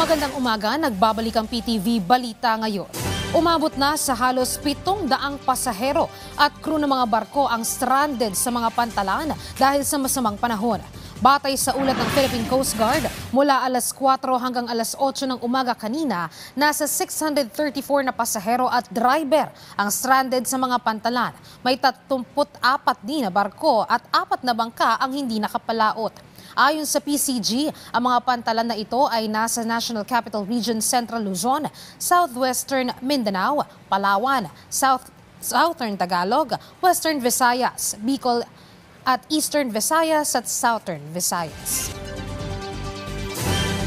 Magandang umaga, nagbabalik ang PTV Balita ngayon. Umabot na sa halos 700 pasahero at crew ng mga barko ang stranded sa mga pantalan dahil sa masamang panahon. Batay sa ulat ng Philippine Coast Guard, mula alas 4 hanggang alas 8 ng umaga kanina, nasa 634 na pasahero at driver ang stranded sa mga pantalan. May 34 din na barko at 4 na bangka ang hindi nakapalaot. Ayon sa PCG, ang mga pantalan na ito ay nasa National Capital Region Central Luzon, Southwestern Mindanao, Palawan, Southern Tagalog, Western Visayas, Bicol at Eastern Visayas at Southern Visayas.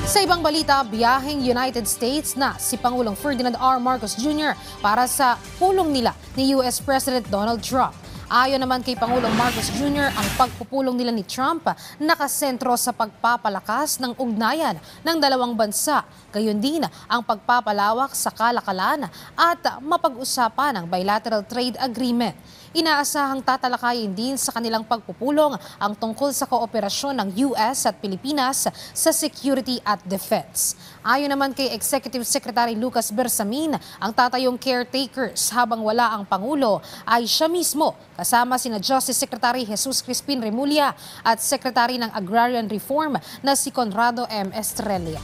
Sa ibang balita, biyaheng United States na si Pangulong Ferdinand R. Marcos Jr. para sa pulong nila ni US President Donald Trump. Ayon naman kay Pangulong Marcos Jr., ang pagpupulong nila ni Trump nakasentro sa pagpapalakas ng ugnayan ng dalawang bansa. Gayon din ang pagpapalawak sa kalakalan at mapag-usapan ng bilateral trade agreement. Inaasahang tatalakayin din sa kanilang pagpupulong ang tungkol sa kooperasyon ng US at Pilipinas sa security at defense. Ayon naman kay Executive Secretary Lucas Bersamin, ang tatayong caretakers habang wala ang Pangulo ay siya mismo kasama sina Justice Secretary Jesus Crispin Remulla at Secretary ng Agrarian Reform na si Conrado M. Estrella.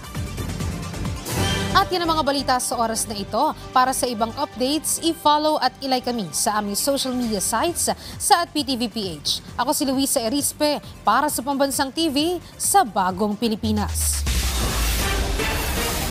At yan ang mga balita sa oras na ito. Para sa ibang updates, i-follow at ilike kami sa aming social media sites sa @PTVPH. Ako si Luisa Erispe para sa Pambansang TV sa Bagong Pilipinas.